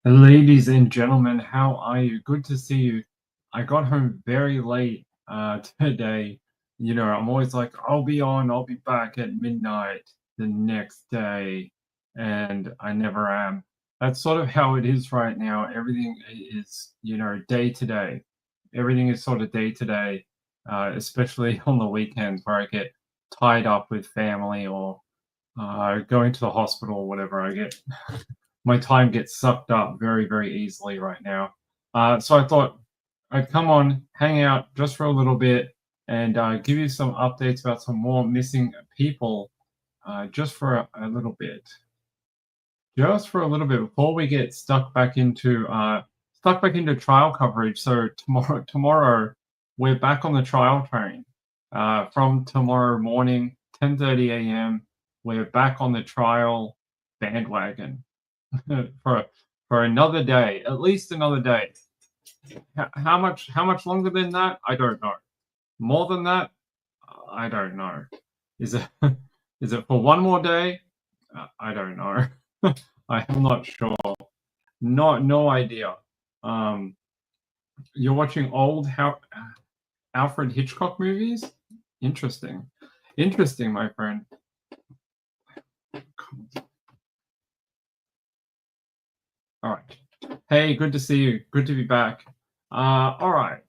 Ladies and gentlemen, how are you? Good to see you. I got home very late today. I'm always like, I'll be back at midnight the next day, and I never am. That's sort of how it is right now. Everything is, day to day. Everything is sort of day to day, especially on the weekends where I get tied up with family or going to the hospital or whatever. My time gets sucked up very, very easily right now. So I thought I'd come on, hang out just for a little bit, and give you some updates about some more missing people just for a little bit. Just for a little bit before we get stuck back into trial coverage. So tomorrow we're back on the trial train. From tomorrow morning, 10:30 a.m., we're back on the trial bandwagon. for another day, at least another day. How much longer than that? I don't know. More than that? I don't know. Is it is it for one more day? I don't know. I am not sure. No idea. Um, you're watching old Alfred Hitchcock movies? Interesting. Interesting, my friend. All right. Hey, good to see you. Good to be back. All right.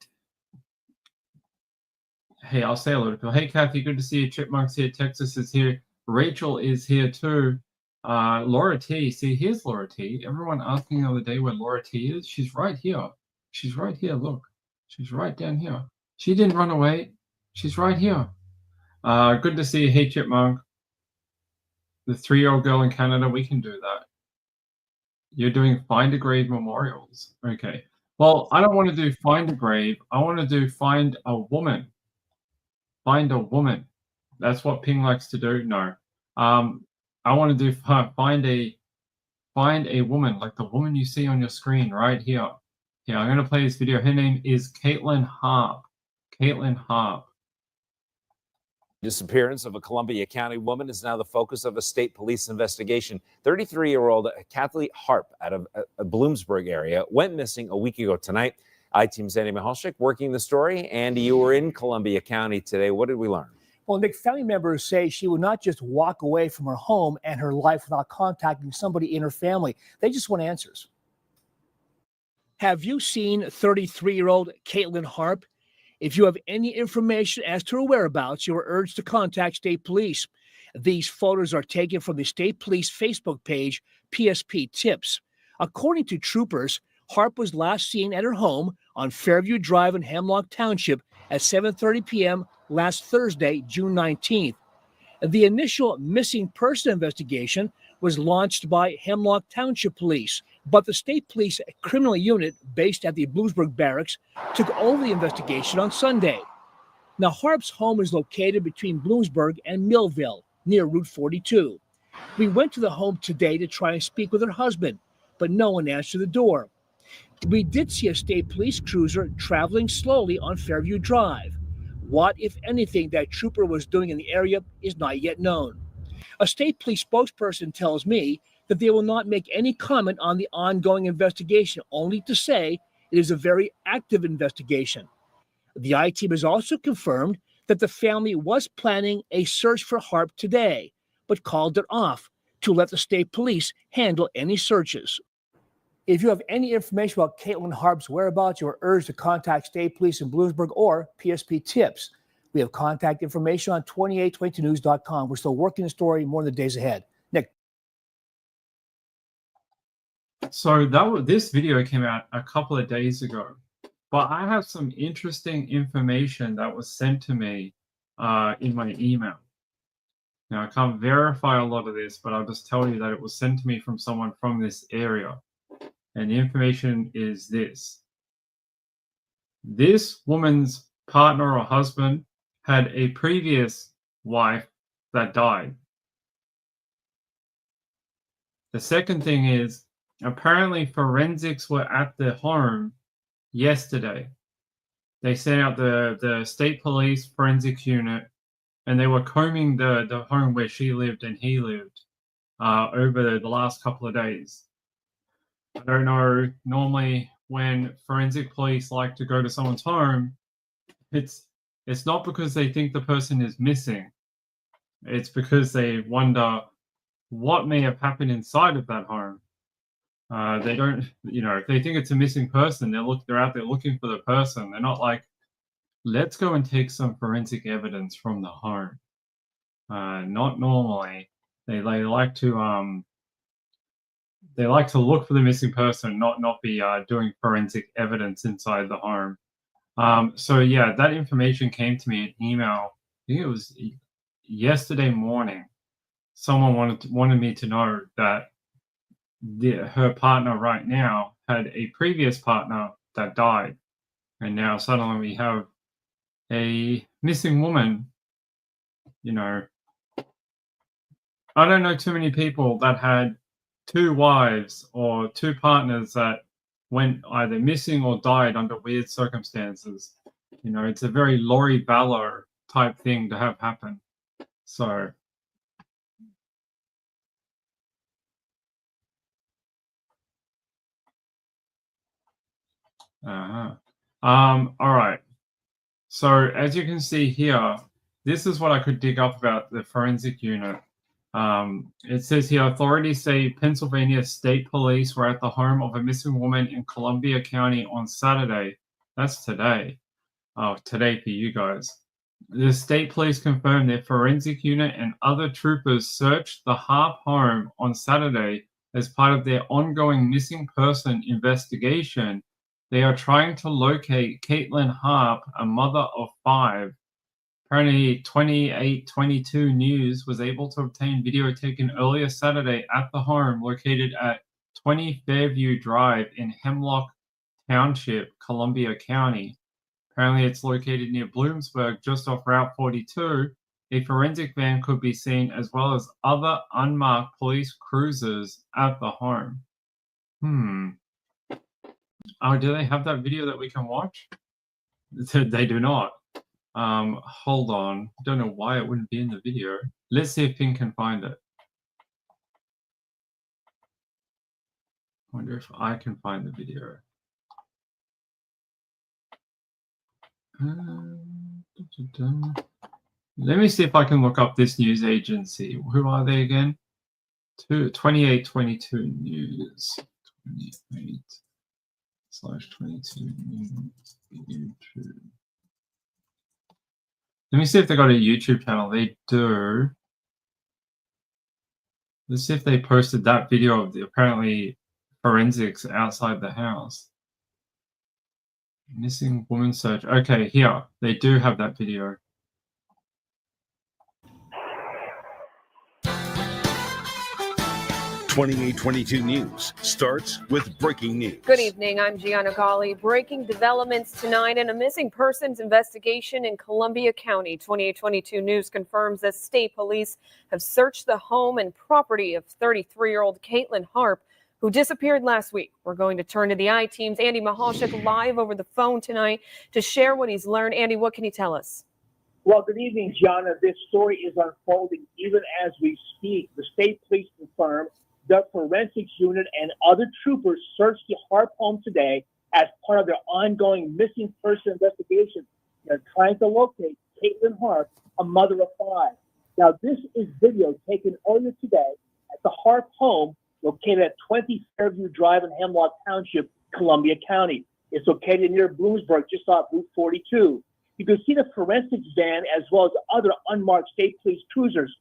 Hey, I'll say hello to people. Hey, Kathy, good to see you. Chipmunk's here. Texas is here. Rachel is here too. Laura T. See, here's Laura T. Everyone asking the other day where Laura T is. She's right here. She's right here. Look, she's right down here. She didn't run away. She's right here. Good to see you. Hey, Chipmunk. The 3-year-old girl in Canada, we can do that. You're doing find a grave memorials. Okay. Well, I don't want to do find a grave. I want to do find a woman. Find a woman. That's what Ping likes to do. No. I want to do find a woman, like the woman you see on your screen right here. Yeah, I'm going to play this video. Her name is Caitlyn Harp. Caitlyn Harp. Disappearance of a Columbia County woman is now the focus of a state police investigation. 33-year-old Caitlyn Harp out of Bloomsburg area went missing a week ago tonight. I-Team's Andy Mihalchik working the story. Andy, you were in Columbia County today. What did we learn? Well, Nick, family members say she would not just walk away from her home and her life without contacting somebody in her family. They just want answers. Have you seen 33-year-old Caitlyn Harp? If you have any information as to her whereabouts, you are urged to contact state police. These photos are taken from the state police Facebook page, PSP Tips. According to troopers, Harp was last seen at her home on Fairview Drive in Hemlock Township at 7:30 p.m. last Thursday, June 19th. The initial missing person investigation was launched by Hemlock Township Police, but the state police criminal unit based at the Bloomsburg Barracks took over the investigation on Sunday. Now, Harp's home is located between Bloomsburg and Millville, near Route 42. We went to the home today to try and speak with her husband, but no one answered the door. We did see a state police cruiser traveling slowly on Fairview Drive. What, if anything, that trooper was doing in the area is not yet known. A state police spokesperson tells me that they will not make any comment on the ongoing investigation, only to say it is a very active investigation. The I-Team has also confirmed that the family was planning a search for Harp today, but called it off to let the state police handle any searches. If you have any information about Caitlyn Harp's whereabouts, you are urged to contact state police in Bloomsburg or PSP Tips. We have contact information on 2822news.com. We're still working the story more in the days ahead. Nick. So this video came out a couple of days ago, but I have some interesting information that was sent to me in my email. Now, I can't verify a lot of this, but I'll just tell you that it was sent to me from someone from this area. And the information is this. This woman's partner or husband had a previous wife that died. The second thing is, apparently forensics were at the home yesterday. They sent out the state police forensics unit, and they were combing the home where she lived and he lived over the last couple of days. I don't know, normally when forensic police like to go to someone's home, it's not because they think the person is missing. It's because they wonder what may have happened inside of that home. They don't, if they think it's a missing person, they're out there looking for the person. They're not like, let's go and take some forensic evidence from the home. Not normally. They like to look for the missing person, not be doing forensic evidence inside the home. So yeah, that information came to me in email. I think it was yesterday morning. Someone wanted me to know that her partner right now had a previous partner that died, and now suddenly we have a missing woman. I don't know too many people that had two wives or two partners that went either missing or died under weird circumstances. It's a very Lori Vallow type thing to have happen. So all right. So as you can see here, this is what I could dig up about the forensic unit. It says here, authorities say Pennsylvania State Police were at the home of a missing woman in Columbia County on Saturday. That's today. Oh, today for you guys. The state police confirmed their forensic unit and other troopers searched the Harp home on Saturday as part of their ongoing missing person investigation. They are trying to locate Caitlyn Harp, a mother of 5. Apparently, 2822 News was able to obtain video taken earlier Saturday at the home located at 20 Fairview Drive in Hemlock Township, Columbia County. Apparently, it's located near Bloomsburg, just off Route 42. A forensic van could be seen, as well as other unmarked police cruisers at the home. Oh, do they have that video that we can watch? They do not. Hold on. Don't know why it wouldn't be in the video. Let's see if Ping can find it. Wonder if I can find the video. Let me see if I can look up this news agency. Who are they again? 2822 News. 28/22 News. YouTube. Let me see if they got a YouTube channel. They do. Let's see if they posted that video of the apparently forensics outside the house. Missing woman search. Okay, here. They do have that video. "2822 News starts with breaking news. Good evening. I'm Gianna Gali. Breaking developments tonight in a missing persons investigation in Columbia County. 2822 News confirms that state police have searched the home and property of 33-year-old Caitlyn Harp, who disappeared last week. We're going to turn to the I-Team's Andy Mahalchik live over the phone tonight to share what he's learned. Andy, what can you tell us? Well, good evening, Gianna. This story is unfolding even as we speak. The state police confirmed the forensics unit and other troopers searched the Harp home today as part of their ongoing missing person investigation. They're trying to locate Caitlyn Harp, a mother of 5. Now, this is video taken earlier today at the Harp home located at 20 Fairview Drive in Hemlock Township, Columbia County. It's located near Bloomsburg, just off Route 42. You can see the forensics van as well as other unmarked state police cruisers.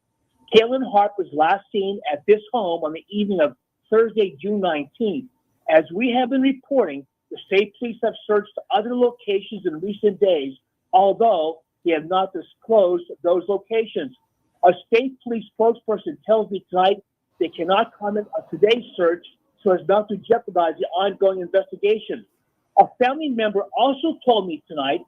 Caitlyn Harp was last seen at this home on the evening of Thursday, June 19th. As we have been reporting, the state police have searched other locations in recent days, although they have not disclosed those locations. A state police spokesperson tells me tonight they cannot comment on today's search so as not to jeopardize the ongoing investigation. A family member also told me tonight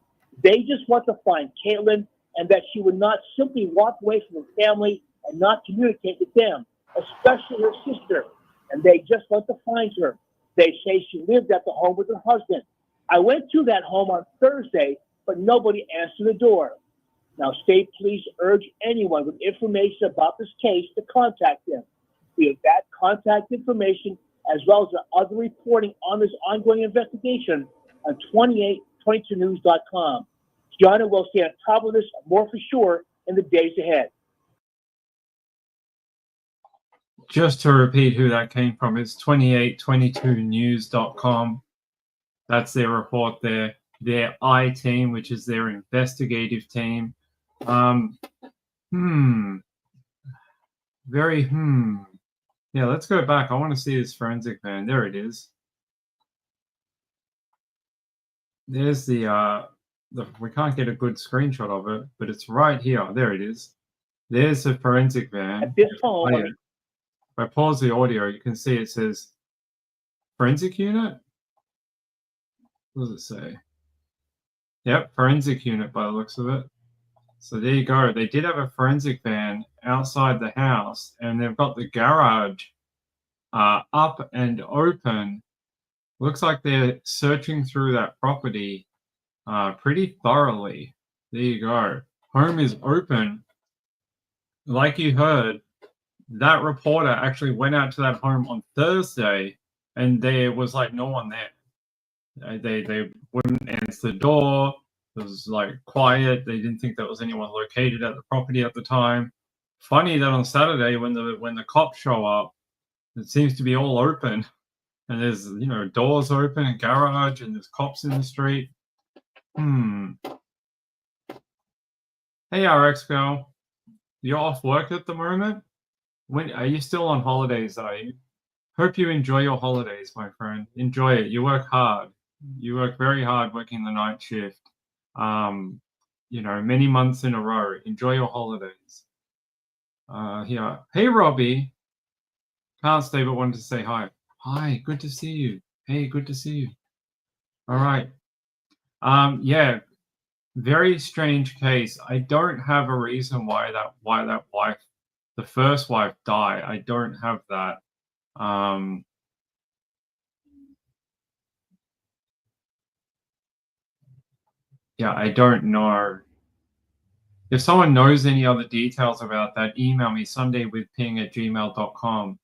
they just want to find Caitlyn and that she would not simply walk away from her family and not communicate with them, especially her sister, and they just want to find her. They say she lived at the home with her husband. I went to that home on Thursday, but nobody answered the door. Now, state police urge anyone with information about this case to contact them. We have that contact information as well as the other reporting on this ongoing investigation on 2822news.com. Gianna will stay on top of this more for sure in the days ahead. Just to repeat who that came from, it's 2822news.com. That's their report there. Their I team, which is their investigative team. Yeah, let's go back. I want to see this forensic van. There it is. There's the we can't get a good screenshot of it, but it's right here. There it is. There's the forensic van. At this home, If I pause the audio, you can see it says forensic unit. What does it say? Yep, forensic unit by the looks of it. So there you go. They did have a forensic van outside the house, and they've got the garage up and open. Looks like they're searching through that property pretty thoroughly. There you go. Home is open. Like you heard, that reporter actually went out to that home on Thursday, and there was like no one there. They wouldn't answer the door. It was like quiet. They didn't think there was anyone located at the property at the time. Funny that on Saturday when the cops show up, it seems to be all open, and there's doors open and garage, and there's cops in the street. Hey RX girl, you're off work at the moment? When are you still on holidays? Are you? Hope you enjoy your holidays, my friend. Enjoy it. You work hard. You work very hard working the night shift. Many months in a row. Enjoy your holidays. Here. Hey, Robbie. Can't stay but wanted to say hi. Hi, good to see you. Hey, good to see you. All right. Yeah, very strange case. I don't have a reason why that wife, the first wife, died. I don't have that. Yeah, I don't know. If someone knows any other details about that, email me sundaywithping@gmail.com.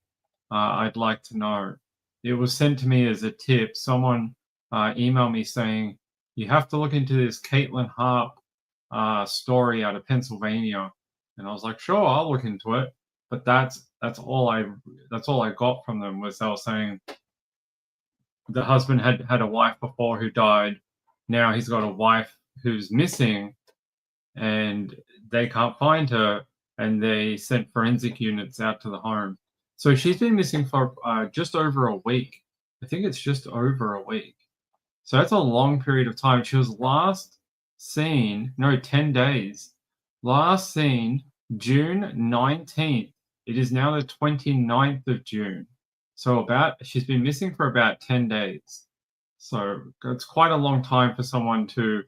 I'd like to know. It was sent to me as a tip. Someone emailed me saying, you have to look into this Caitlyn Harp story out of Pennsylvania. And I was like, sure, I'll look into it. But that's all I got from them, was they were saying the husband had a wife before who died. Now he's got a wife who's missing, and they can't find her, and they sent forensic units out to the home. So she's been missing for just over a week. I think it's just over a week. So that's a long period of time. She was last seen, 10 days. Last seen June 19th. It is now the 29th of June. So she's been missing for about 10 days. So it's quite a long time for someone to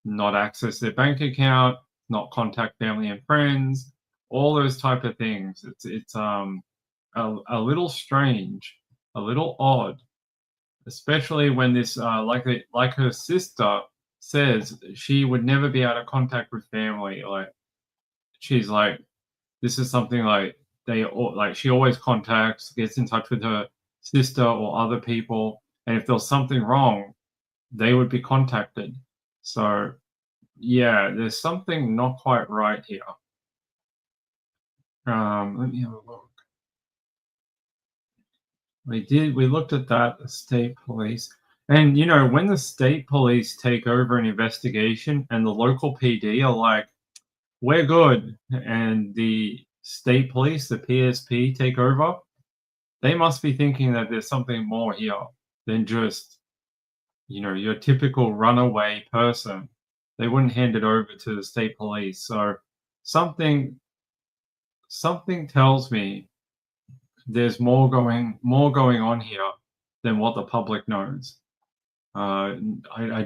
not access their bank account, not contact family and friends, all those type of things. It's a little strange, a little odd, especially when this like her sister says she would never be out of contact with family. Like she's like, this is something like she always gets in touch with her sister or other people, and if there was something wrong, they would be contacted. So yeah, there's something not quite right here. Let me have a look. We looked at that, the state police. And, when the state police take over an investigation and the local PD are like, we're good, and the state police, the PSP, take over, they must be thinking that there's something more here than just, your typical runaway person. They wouldn't hand it over to the state police. So something tells me there's more going on here than what the public knows. I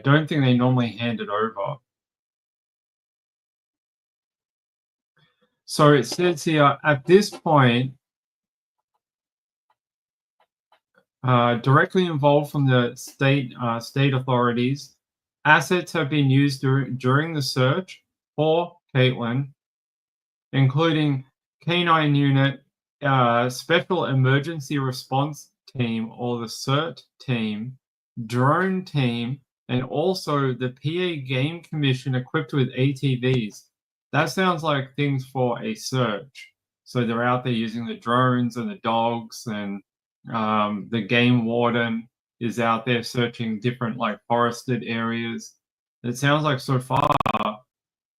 don't think they normally hand it over. So it says here, at this point, directly involved from the state authorities, assets have been used during the search for Caitlyn, including K9 unit, special emergency response team or the CERT team, drone team, and also the PA Game Commission equipped with ATVs. That sounds like things for a search. So they're out there using the drones and the dogs, and the game warden is out there searching different like forested areas. It sounds like so far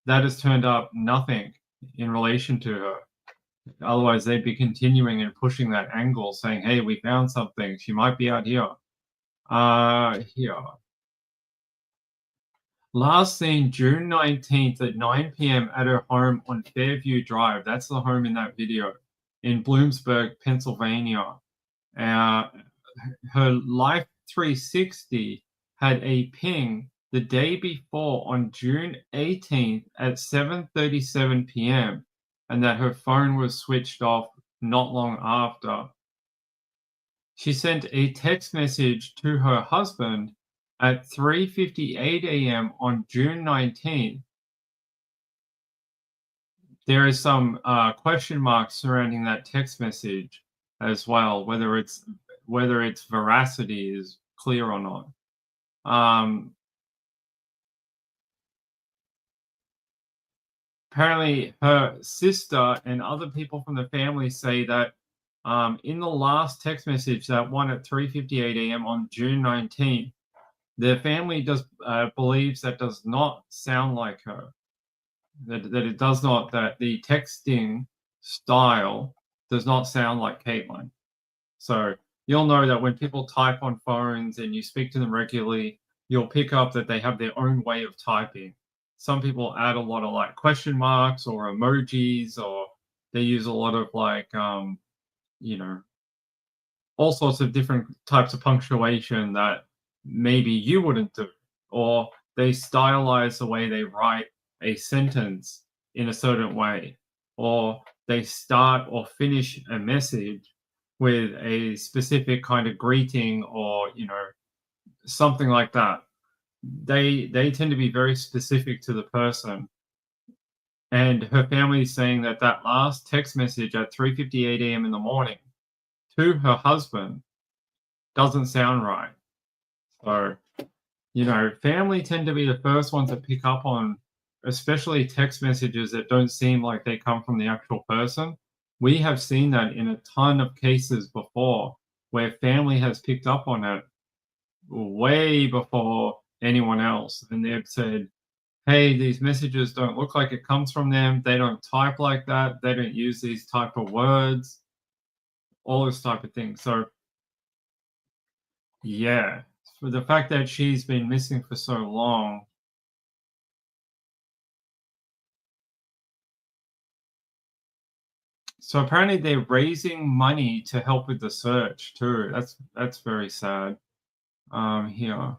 that has turned up nothing in relation to her. Otherwise, they'd be continuing and pushing that angle, saying, hey, we found something. She might be out here. Here. Last seen June 19th at 9 p.m. at her home on Fairview Drive. That's the home in that video in Bloomsburg, Pennsylvania. Her Life 360 had a ping the day before on June 18th at 7:37 p.m. and that her phone was switched off not long after. She sent a text message to her husband at 3:58 a.m. on June 19th. There is some question marks surrounding that text message as well, whether its veracity is clear or not. Apparently, her sister and other people from the family say that in the last text message, that one at 3:58 a.m. on June 19th, the family believes that does not sound like her. That it does not, that the texting style does not sound like Caitlyn. So you'll know that when people type on phones and you speak to them regularly, you'll pick up that they have their own way of typing. Some people add a lot of like question marks or emojis, or they use a lot of like, all sorts of different types of punctuation that maybe you wouldn't do, or they stylize the way they write a sentence in a certain way, or they start or finish a message with a specific kind of greeting, or something like that. They tend to be very specific to the person. And her family is saying that last text message at 3:58 a.m. in the morning to her husband doesn't sound right. So, family tend to be the first ones to pick up on, especially text messages that don't seem like they come from the actual person. We have seen that in a ton of cases before, where family has picked up on it way before anyone else. And they've said, hey, these messages don't look like it comes from them. They don't type like that. They don't use these type of words, all this type of thing. So, yeah, for the fact that she's been missing for so long, so apparently they're raising money to help with the search too. That's very sad. Here.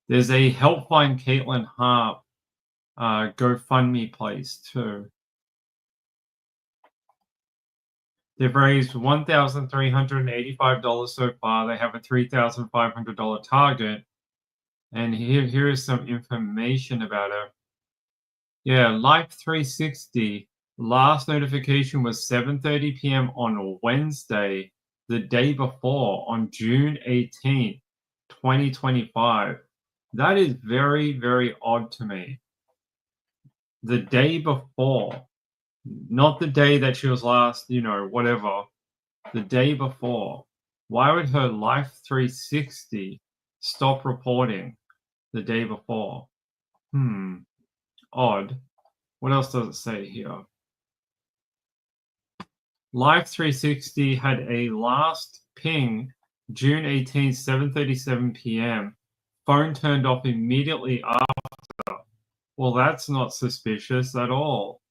There's a Help Find Caitlyn Harp GoFundMe place too. They've raised $1,385 so far. They have a $3,500 target. And here is some information about it. Yeah, Life 360. Last notification was 7:30 p.m. on Wednesday, the day before, on June 18th, 2025. That is very, very odd to me. The day before, not the day that she was last, whatever. The day before. Why would her Life 360 stop reporting the day before? Odd. What else does it say here? Life 360 had a last ping June 18th, 7:37 p.m. Phone turned off immediately after. Well, that's not suspicious at all.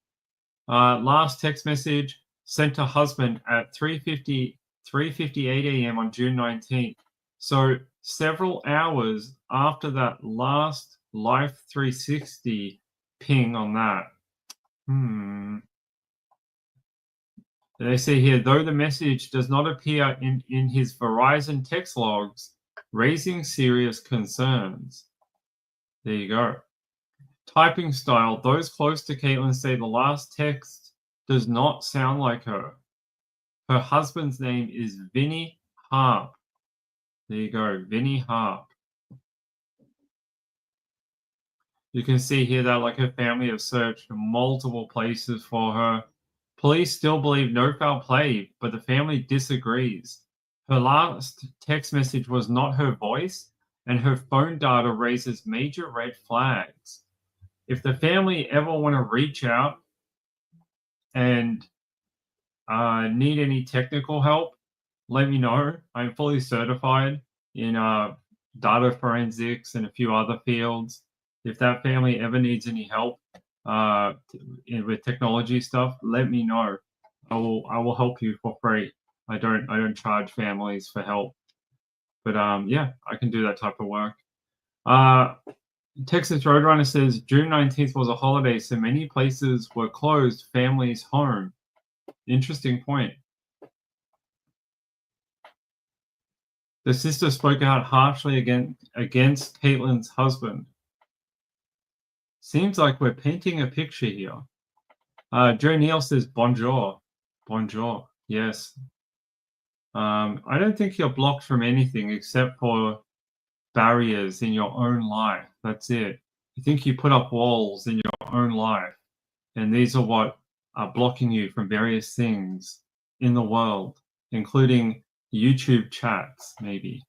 Last text message sent to husband at 3:58 a.m. on June 19th. So several hours after that last Life 360 ping on that. They say here, though the message does not appear in his Verizon text logs, raising serious concerns. There you go. Typing style. Those close to Caitlyn say the last text does not sound like her. Her husband's name is Vinnie Harp. There you go, Vinnie Harp. You can see here that like her family have searched multiple places for her. Police still believe no foul play, but the family disagrees. Her last text message was not her voice, and her phone data raises major red flags. If the family ever want to reach out and need any technical help, let me know. I'm fully certified in data forensics and a few other fields. If that family ever needs any help with technology stuff, let me know. I will help you for free. I don't charge families for help, but yeah, I can do that type of work. Texas Roadrunner says June 19th was a holiday, so many places were closed. Families home. Interesting point. The sister spoke out harshly against Caitlyn's husband. Seems like we're painting a picture here. Joe Neal says bonjour. Bonjour. Yes. I don't think you're blocked from anything except for barriers in your own life. That's it. You think you put up walls in your own life, and these are what are blocking you from various things in the world, including YouTube chats, maybe.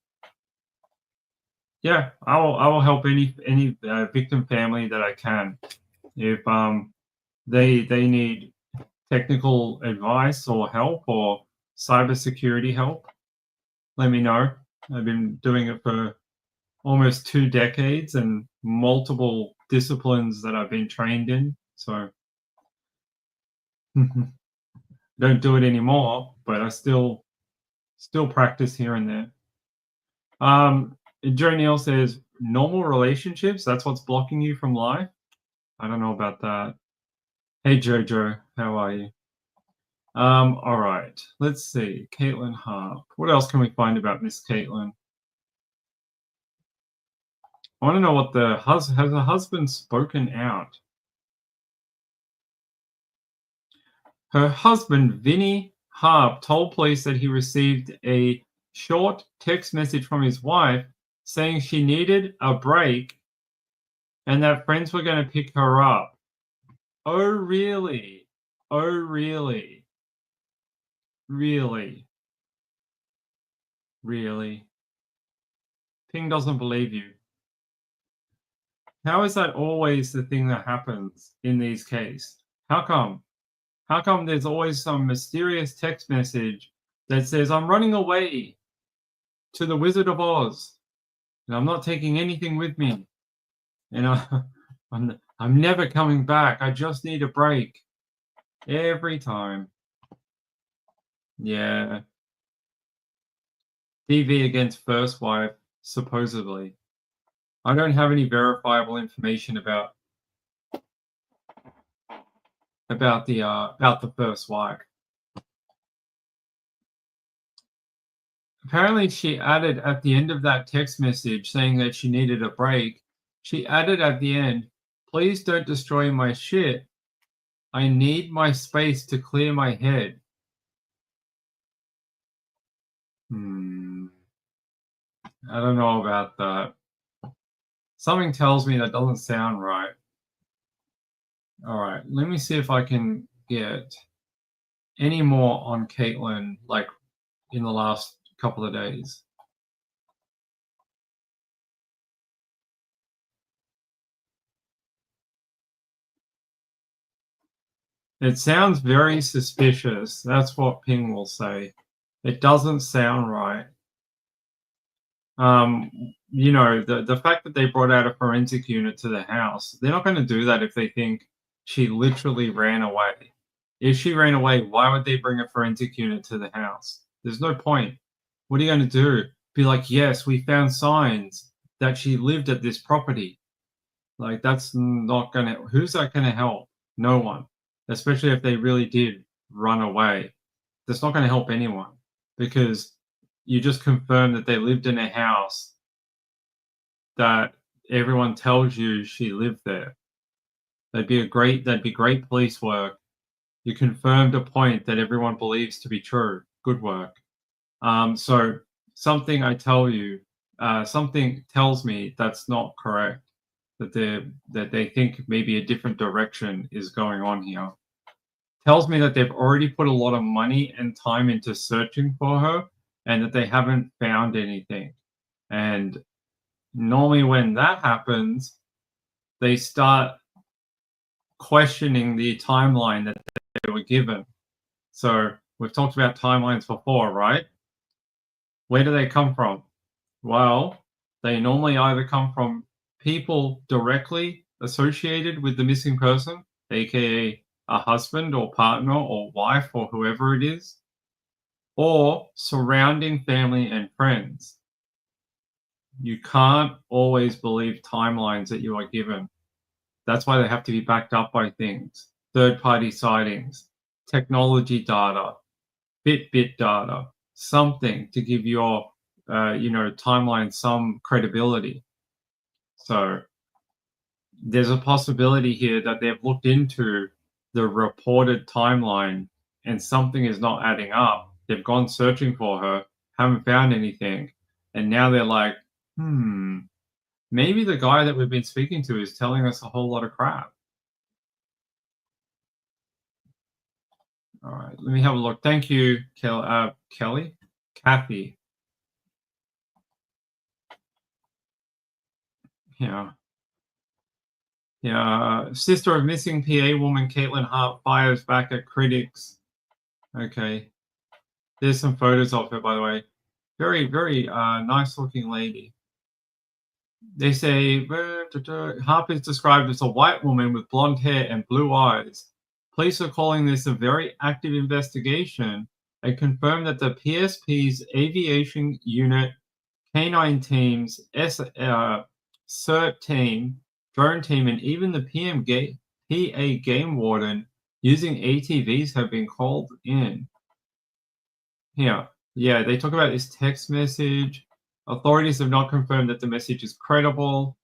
Yeah, I will help any victim family that I can. If they need technical advice or help or cybersecurity help, let me know. I've been doing it for almost 2 decades and multiple disciplines that I've been trained in. So don't do it anymore, but I still practice here and there. Joe Neal says normal relationships, that's what's blocking you from life. I don't know about that. Hey Jojo, how are you? All right, let's see. Caitlyn Harp. What else can we find about Miss Caitlyn? I want to know what has the husband spoken out? Her husband, Vinnie Harp, told police that he received a short text message from his wife saying she needed a break and that friends were going to pick her up. Oh, really? Oh, really? Really? Really? Ping doesn't believe you. How is that always the thing that happens in these cases? How come? How come there's always some mysterious text message that says, I'm running away to the Wizard of Oz and I'm not taking anything with me. And I'm never coming back. I just need a break. Every time. Yeah. DV against first wife, supposedly. I don't have any verifiable information about the first wife. Apparently, she added at the end of that text message saying that she needed a break. She added at the end, "Please don't destroy my shit. I need my space to clear my head." I don't know about that. Something tells me that doesn't sound right. All right, let me see if I can get any more on Caitlyn, like in the last couple of days. It sounds very suspicious. That's what Ping will say. It doesn't sound right. You know, the fact that they brought out a forensic unit to the house, they're not going to do that if they think she literally ran away. If she ran away, why would they bring a forensic unit to the house? There's no point. What are you going to do? Be like, yes, we found signs that she lived at this property. Like, that's not going to, who's that going to help? No one. Especially if they really did run away. That's not going to help anyone because you just confirmed that they lived in a house that everyone tells you she lived there. That'd be great police work. You confirmed a point that everyone believes to be true. Good work. So something I tell you, something tells me that's not correct. That they think maybe a different direction is going on here. Tells me that they've already put a lot of money and time into searching for her, and that they haven't found anything. And normally, when that happens, they start questioning the timeline that they were given. So we've talked about timelines before, right? Where do they come from? Well, they normally either come from people directly associated with the missing person, aka a husband or partner or wife or whoever it is, or surrounding family and friends. You can't always believe timelines that you are given. That's why they have to be backed up by things, third-party sightings, technology data, Fitbit data, something to give your timeline some credibility. So there's a possibility here that they've looked into the reported timeline and something is not adding up. They've gone searching for her, haven't found anything, and now they're like, maybe the guy that we've been speaking to is telling us a whole lot of crap. All right, let me have a look. Thank you, Kelly. Kathy. Yeah. Yeah. Sister of missing PA woman Caitlyn Harp fires back at critics. Okay. There's some photos of her, by the way. Very, very nice looking lady. They say Harp is described as a white woman with blonde hair and blue eyes. Police are calling this a very active investigation and confirm that the PSP's aviation unit, canine teams, CERT team, drone team, and even the PA game warden using ATVs have been called in. Here, yeah, they talk about this text message. Authorities have not confirmed that the message is credible.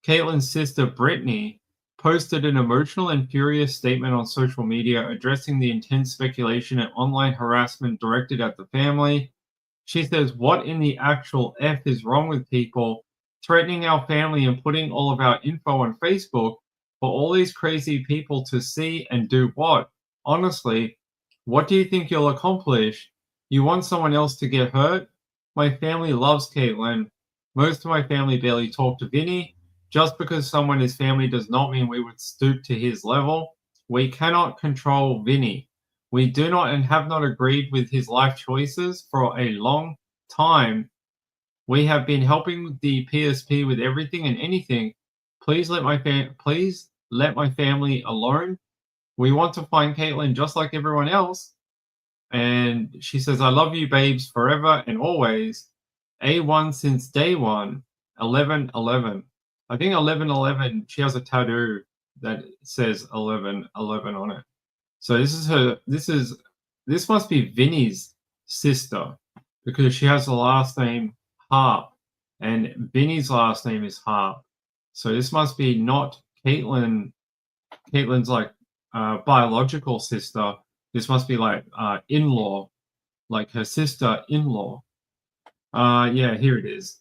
Caitlyn's sister, Brittany, posted an emotional and furious statement on social media addressing the intense speculation and online harassment directed at the family. She says, "What in the actual F is wrong with people threatening our family and putting all of our info on Facebook for all these crazy people to see and do what? Honestly, what do you think you'll accomplish? You want someone else to get hurt? My family loves Caitlyn. Most of my family barely talk to Vinny. Just because someone is family does not mean we would stoop to his level. We cannot control Vinny. We do not and have not agreed with his life choices for a long time. We have been helping the PSP with everything and anything. Please let my family alone. We want to find Caitlyn just like everyone else." And she says, "I love you, babes, forever and always. A1 since day one. 11/11." I think 11/11. She has a tattoo that says 11/11 on it. So this is her. This must be Vinny's sister because she has the last name Harp, and Vinny's last name is Harp. So this must be not Caitlyn. Caitlyn's like biological sister. This must be like in-law, like her sister-in-law. Yeah, here it is.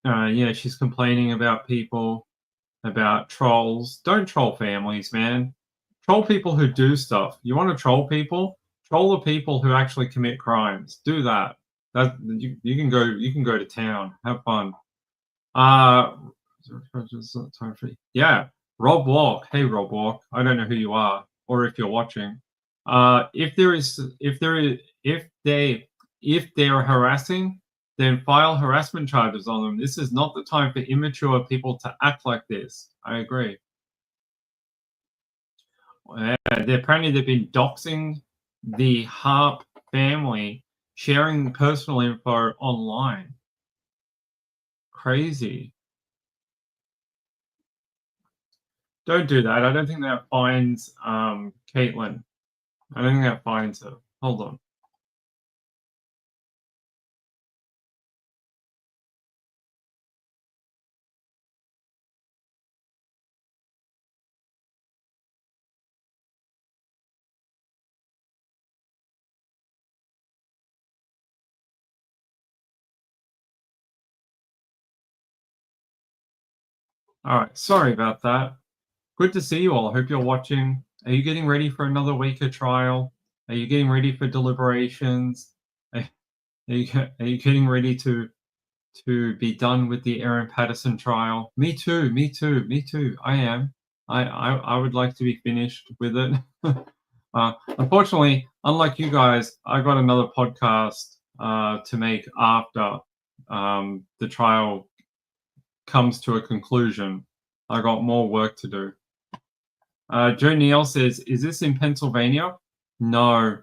Yeah, she's complaining about people, about trolls. Don't troll families, man. Troll people who do stuff. You want to troll people? Troll the people who actually commit crimes. Do that. You can go to town. Have fun. Yeah, Rob Walk. Hey, Rob Walk. I don't know who you are or if you're watching. If they are harassing, then file harassment charges on them. This is not the time for immature people to act like this. I agree. Apparently they've been doxing the Harp family, sharing personal info online. Crazy. Don't do that. I don't think that fines Caitlyn. I don't think that fines her. Hold on. All right, sorry about that. Good to see you all. Hope you're watching. Are you getting ready for another week of trial? Are you getting ready for deliberations? Are you getting ready to be done with the Aaron Patterson trial? Me too. Me too. Me too. I am. I would like to be finished with it. Unfortunately, unlike you guys, I got another podcast to make after the trial comes to a conclusion. I got more work to do. Joe Neal says, "Is this in Pennsylvania?" No,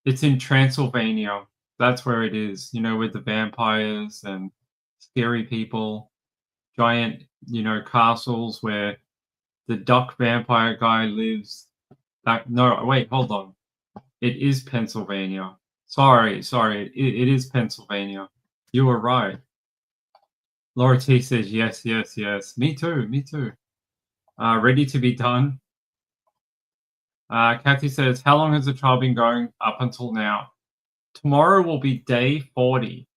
it's in Transylvania. That's where it is. You know, with the vampires and scary people, giant, castles where the duck vampire guy lives. No, wait, hold on. It is Pennsylvania. Sorry, it is Pennsylvania. You were right. Laura T says, yes. Me too. Ready to be done. Kathy says, how long has the trial been going up until now? Tomorrow will be day 40.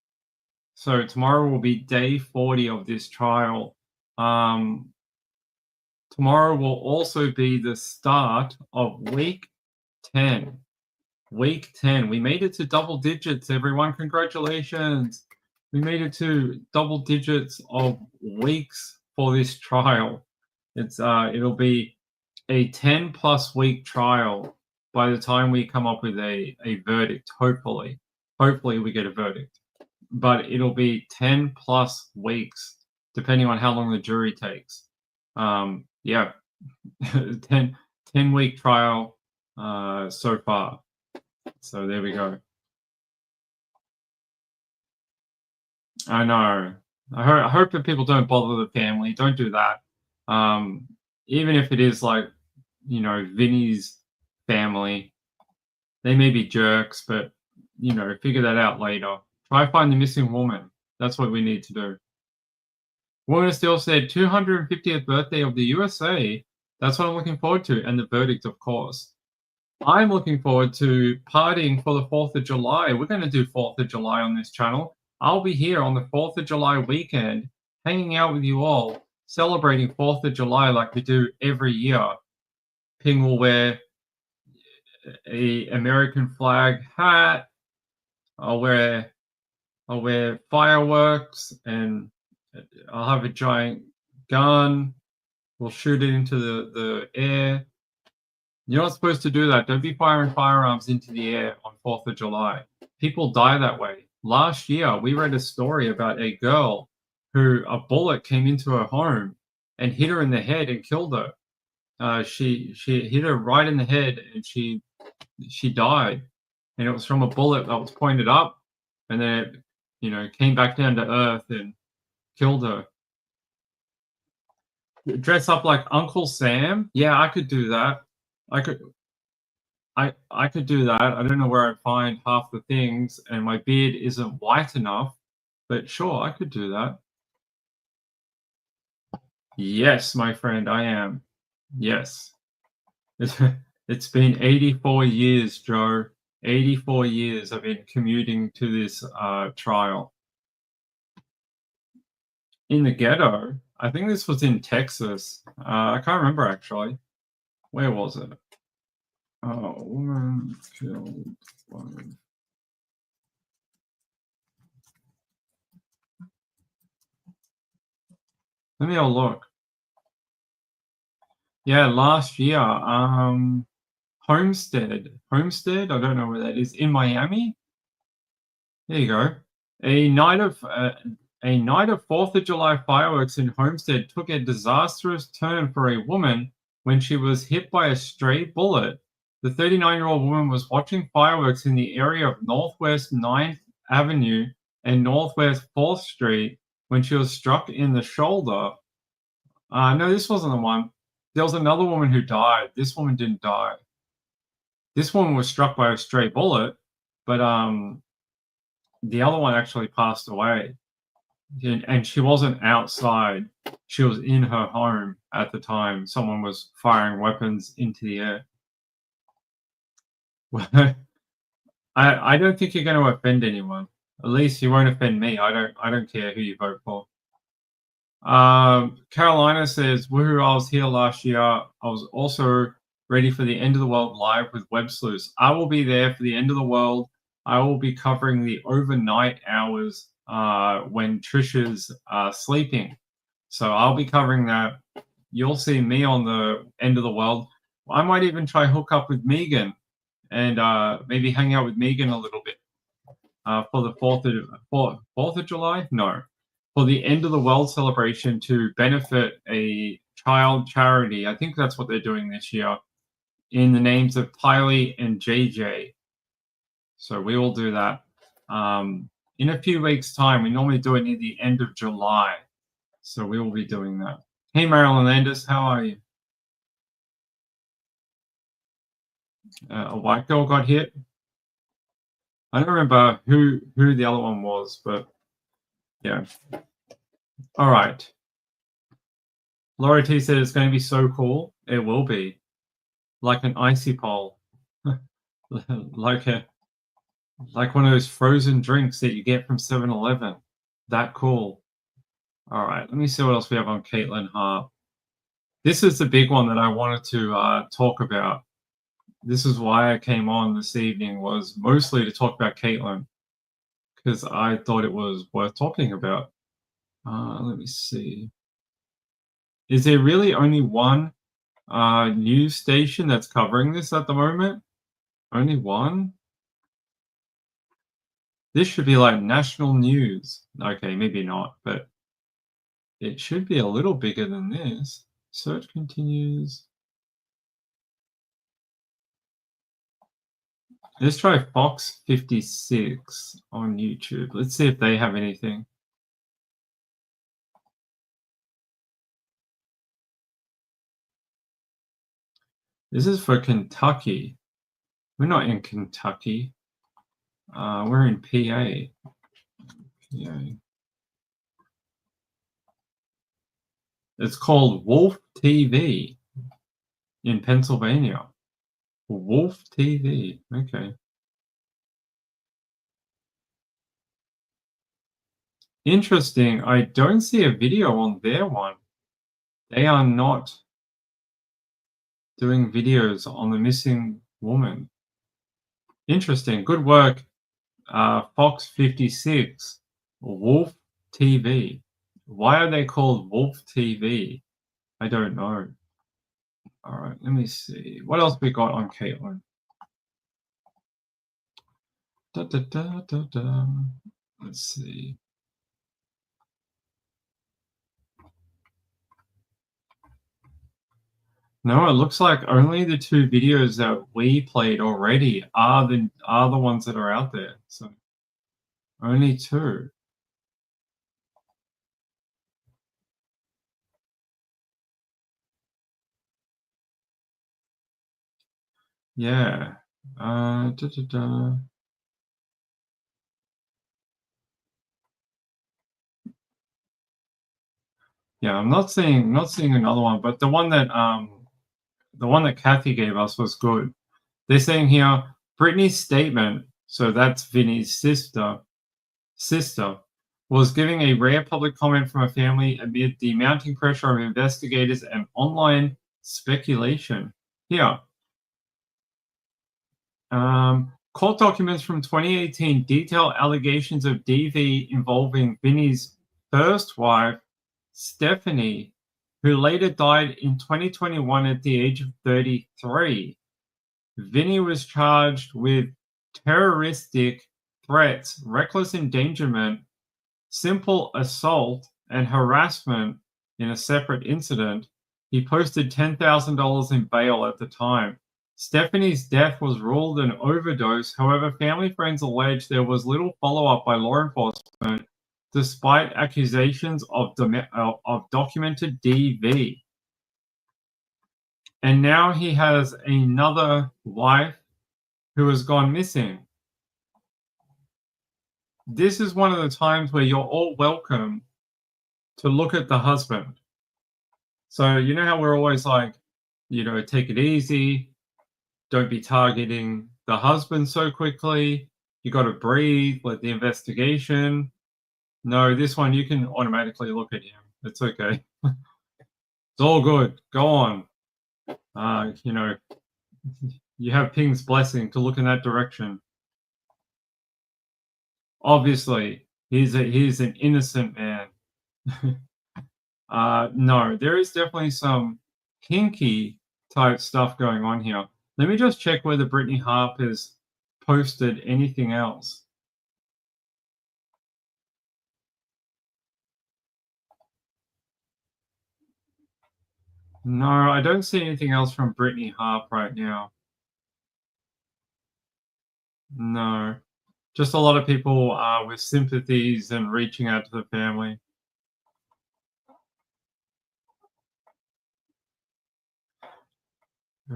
So tomorrow will be day 40 of this trial. Tomorrow will also be the start of week 10. Week 10. We made it to double digits, everyone. Congratulations. We made it to double digits of weeks for this trial. It'll be a 10+ week trial by the time we come up with a verdict. Hopefully we get a verdict, but it'll be 10+ weeks depending on how long the jury takes. 10 week trial so far. So there we go. I know. I hope that people don't bother the family. Don't do that. Even if it is like, Vinny's family, they may be jerks, but, figure that out later. Try to find the missing woman. That's what we need to do. Woman still said 250th birthday of the USA. That's what I'm looking forward to. And the verdict, of course. I'm looking forward to partying for the 4th of July. We're going to do 4th of July on this channel. I'll be here on the 4th of July weekend, hanging out with you all, celebrating 4th of July like we do every year. Ping will wear a American flag hat. I'll wear fireworks, and I'll have a giant gun. We'll shoot it into the air. You're not supposed to do that. Don't be firing firearms into the air on 4th of July. People die that way. Last year, we read a story about a girl who a bullet came into her home and hit her in the head and killed her. She hit her right in the head, and she died. And it was from a bullet that was pointed up, and then it, came back down to earth and killed her. Dress up like Uncle Sam? Yeah, I could do that. I could do that. I don't know where I'd find half the things, and my beard isn't white enough, but sure, I could do that. Yes, my friend, I am. Yes. It's been 84 years, Joe. 84 years I've been commuting to this trial. In the ghetto, I think this was in Texas. I can't remember, actually. Where was it? Oh, woman killed. Let me have a look. Yeah, last year, Homestead, I don't know where that is, in Miami. There you go. A night of 4th of July fireworks in Homestead took a disastrous turn for a woman when she was hit by a stray bullet. The 39-year-old woman was watching fireworks in the area of Northwest 9th Avenue and Northwest 4th Street when she was struck in the shoulder. No, this wasn't the one. There was another woman who died. This woman didn't die. This woman was struck by a stray bullet, but the other one actually passed away. And she wasn't outside. She was in her home at the time. Someone was firing weapons into the air. I don't think you're going to offend anyone. At least you won't offend me. I don't care who you vote for. Carolina says, woohoo, I was here last year. I was also ready for the End of the World live with Web Sleuths. I will be there for the End of the World. I will be covering the overnight hours when Trisha's sleeping. So I'll be covering that. You'll see me on the End of the World. I might even try hook up with Megan and maybe hang out with Megan a little bit for the 4th of July? No. For the End of the World celebration to benefit a child charity. I think that's what they're doing this year in the names of Kylie and JJ. So we will do that in a few weeks' time. We normally do it near the end of July. So we will be doing that. Hey, Marilyn Landis, how are you? A white girl got hit. I don't remember who the other one was, but yeah. All right. Laura T said it's going to be so cool. It will be. Like an icy pole. like one of those frozen drinks that you get from 7-Eleven. That cool. All right, let me see what else we have on Caitlyn Harp. This is the big one that I wanted to talk about. This is why I came on this evening, was mostly to talk about Caitlyn, because I thought it was worth talking about. Let me see. Is there really only one news station that's covering this at the moment? Only one? This should be like national news. Okay, maybe not, but it should be a little bigger than this. Search continues. Let's try Fox 56 on YouTube. Let's see if they have anything. This is for Kentucky. We're not in Kentucky. We're in PA. Yeah. It's called Wolf TV in Pennsylvania. Wolf TV. Okay. Interesting. I don't see a video on their one. They are not doing videos on the missing woman. Interesting. Good work, Fox 56, Wolf TV. Why are they called Wolf TV? I don't know. All right, let me see. What else we got on Caitlyn? Let's see. No, it looks like only the two videos that we played already are the ones that are out there. So only two. Yeah. Yeah, I'm not seeing another one, but the one that Kathy gave us was good. They're saying here, Britney's statement, so that's Vinny's sister, was giving a rare public comment from a family amid the mounting pressure of investigators and online speculation. Here. Court documents from 2018 detail allegations of DV involving Vinny's first wife, Stephanie, who later died in 2021 at the age of 33. Vinny was charged with terroristic threats, reckless endangerment, simple assault, and harassment in a separate incident. He posted $10,000 in bail at the time. Stephanie's death was ruled an overdose. However, family friends allege there was little follow-up by law enforcement despite accusations of documented DV. And now he has another wife who has gone missing. This is one of the times where you're all welcome to look at the husband. So you know how we're always like, take it easy. Don't be targeting the husband so quickly. You got to breathe, let the investigation. No, this one, you can automatically look at him. It's okay. It's all good. Go on. You know, you have Ping's blessing to look in that direction. Obviously, he's an innocent man. No, there is definitely some kinky type stuff going on here. Let me just check whether Brittany Harp has posted anything else. No, I don't see anything else from Brittany Harp right now. No, just a lot of people with sympathies and reaching out to the family. I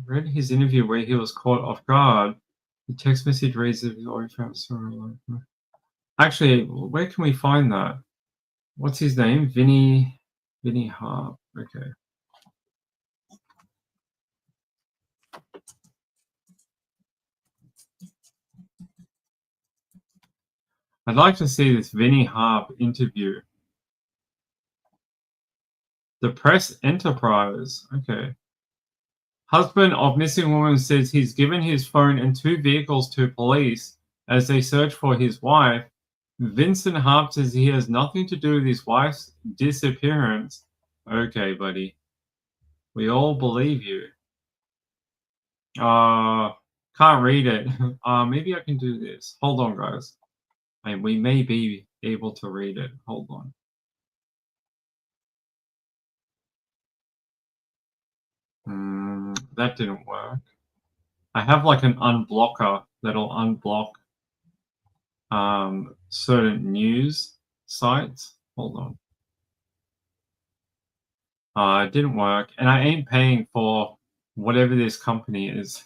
read his interview where he was caught off guard. The text message reads that he's already found sorry. Actually, where can we find that? What's his name? Vinny Harp. Okay. I'd like to see this Vinny Harp interview. The Press Enterprise. Okay. Husband of missing woman says he's given his phone and 2 vehicles to police as they search for his wife. Vincent Harp says he has nothing to do with his wife's disappearance. Okay, buddy. We all believe you. Can't read it. Maybe I can do this. Hold on, guys. We may be able to read it. Hold on. That didn't work. I have like an unblocker that'll unblock certain news sites. Hold on. It didn't work, and I ain't paying for whatever this company is.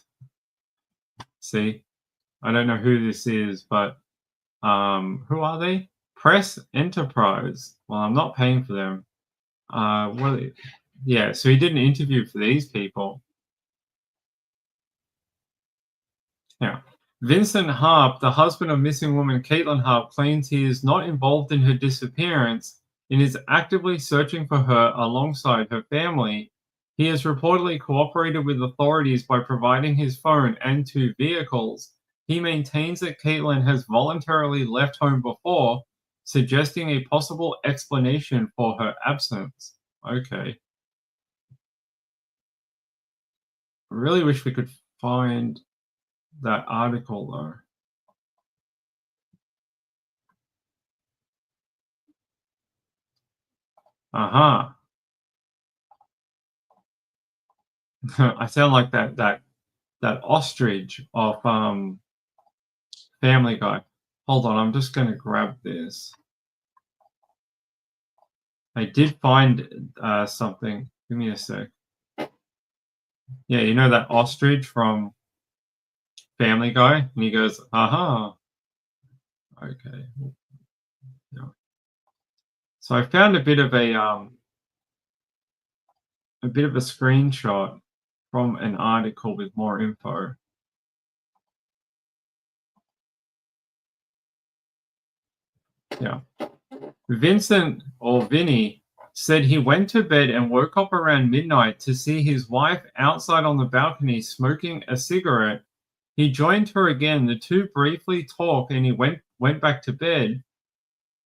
See, I don't know who this is, but who are they? Press Enterprise. Well, I'm not paying for them. Yeah, so he did an interview for these people. Yeah. Vincent Harp, the husband of missing woman Caitlyn Harp, claims he is not involved in her disappearance and is actively searching for her alongside her family. He has reportedly cooperated with authorities by providing his phone and 2 vehicles. He maintains that Katlyn has voluntarily left home before, suggesting a possible explanation for her absence. Okay. I really wish we could find that article, though. I sound like that ostrich of Family Guy. Hold on, I'm just going to grab this. I did find something. Give me a sec. Yeah, you know that ostrich from Family Guy? And he goes, aha. Okay. Yeah. So I found a bit of a screenshot from an article with more info. Yeah. Vincent, or Vinny, said he went to bed and woke up around midnight to see his wife outside on the balcony smoking a cigarette. He joined her again. The two briefly talked and he went back to bed.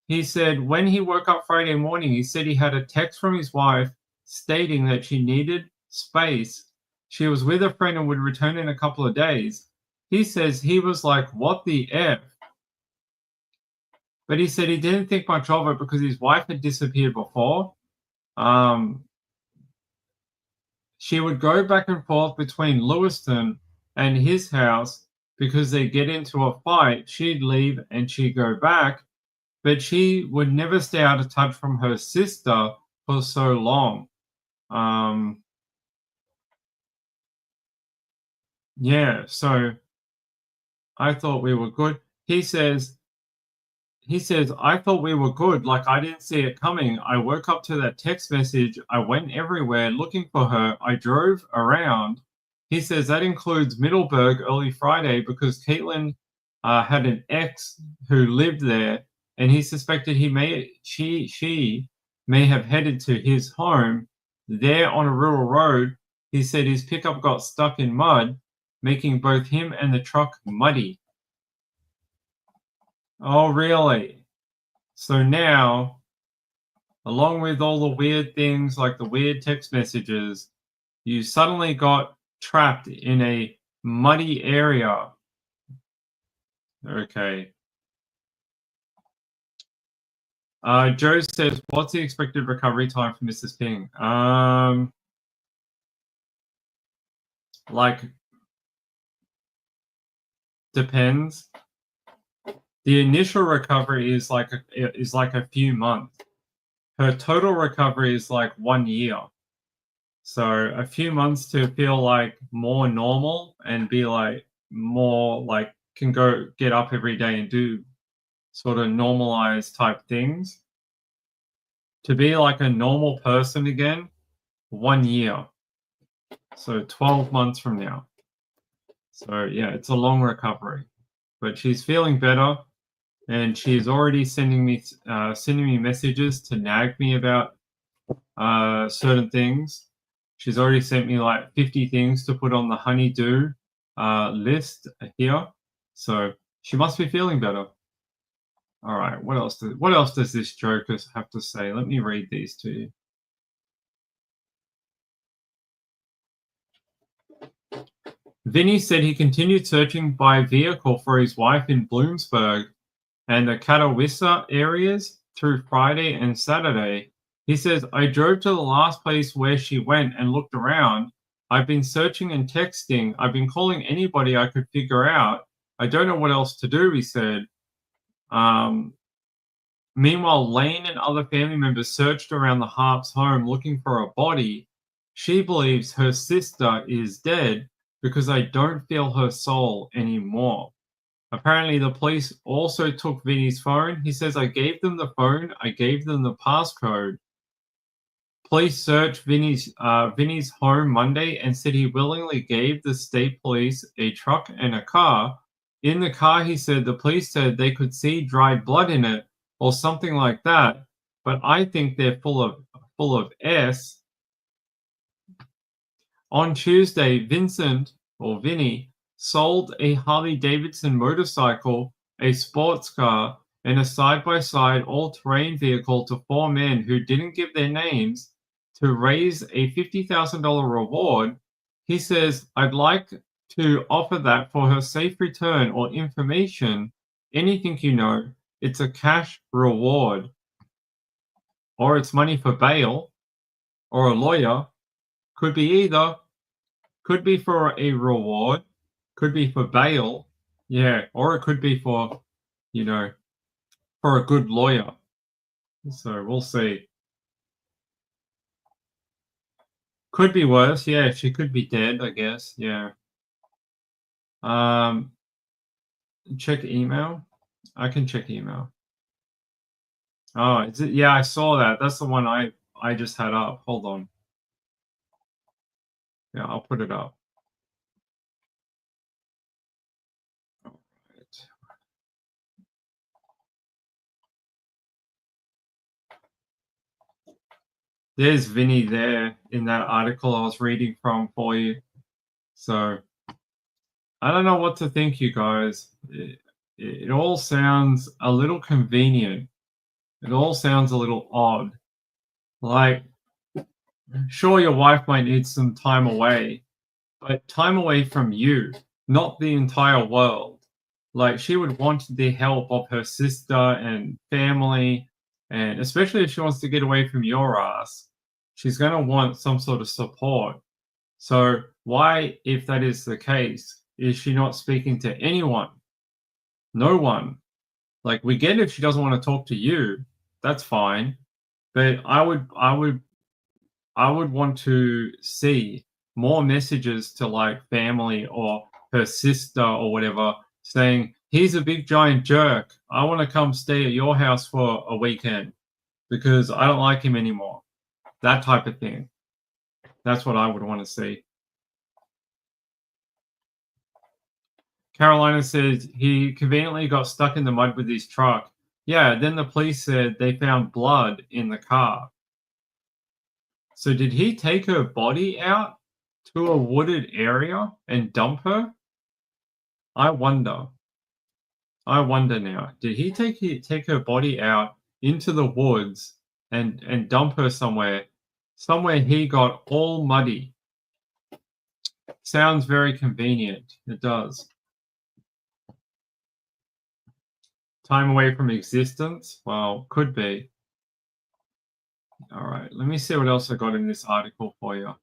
He said when he woke up Friday morning, he said he had a text from his wife stating that she needed space. She was with a friend and would return in a couple of days. He says he was like, what the F? But he said he didn't think much of it because his wife had disappeared before. She would go back and forth between Lewiston and his house because they get into a fight. She'd leave and she'd go back, but she would never stay out of touch from her sister for so long. Yeah, so I thought we were good. He says, I thought we were good. Like, I didn't see it coming. I woke up to that text message. I went everywhere looking for her. I drove around. He says that includes Middleburg early Friday because Caitlyn had an ex who lived there, and he suspected she may have headed to his home. There on a rural road, he said his pickup got stuck in mud, making both him and the truck muddy. Oh, really? So now, along with all the weird things like the weird text messages, you suddenly got trapped in a muddy area. Okay. Joe says, what's the expected recovery time for Mrs. Ping? Like, depends. The initial recovery is like a few months. Her total recovery is like 1 year. So a few months to feel like more normal and be like more like can go get up every day and do sort of normalized type things. To be like a normal person again, 1 year. So 12 months from now. So yeah, it's a long recovery. But she's feeling better, and she's already sending me messages to nag me about certain things. She's already sent me like 50 things to put on the honey-do list here. So she must be feeling better. All right, what else does this joker have to say? Let me read these to you. Vinny said he continued searching by vehicle for his wife in Bloomsburg and the Catawissa areas through Friday and Saturday. He says, I drove to the last place where she went and looked around. I've been searching and texting. I've been calling anybody I could figure out. I don't know what else to do, he said. Meanwhile, Lane and other family members searched around the Harp's home looking for a body. She believes her sister is dead because I don't feel her soul anymore. Apparently, the police also took Vinny's phone. He says, I gave them the phone. I gave them the passcode. Police searched Vinny's home Monday and said he willingly gave the state police a truck and a car. In the car, he said, the police said they could see dried blood in it or something like that, but I think they're full of S. On Tuesday, Vinny sold a Harley-Davidson motorcycle, a sports car, and a side-by-side all-terrain vehicle to 4 men who didn't give their names to raise a $50,000 reward. He says, I'd like to offer that for her safe return or information, anything you know. It's a cash reward, or it's money for bail, or a lawyer. Could be either. Could be for a reward. Could be for bail. Yeah, or it could be for, for a good lawyer. So we'll see. Could be worse. Yeah, she could be dead, I guess. Yeah. Check email. I can check email. Oh, is it? Yeah, I saw that. That's the one I just had up. Hold on. Yeah, I'll put it up. All right. There's Vinny there in that article I was reading from for you. So I don't know what to think, you guys. It all sounds a little convenient. It all sounds a little odd. Like, sure, your wife might need some time away, but time away from you, not the entire world. Like, she would want the help of her sister and family, and especially if she wants to get away from your ass, she's going to want some sort of support. So why, if that is the case, is she not speaking to anyone? No one. Like, we get if she doesn't want to talk to you, that's fine. But I would want to see more messages to like family or her sister or whatever saying, he's a big giant jerk. I want to come stay at your house for a weekend because I don't like him anymore. That type of thing. That's what I would want to see. Carolina says he conveniently got stuck in the mud with his truck. Yeah, then the police said they found blood in the car. So did he take her body out to a wooded area and dump her? I wonder. I wonder now. Did he take her body out into the woods and dump her somewhere? Somewhere he got all muddy. Sounds very convenient. It does. Time away from existence? Well, could be. All right, let me see what else I got in this article for you.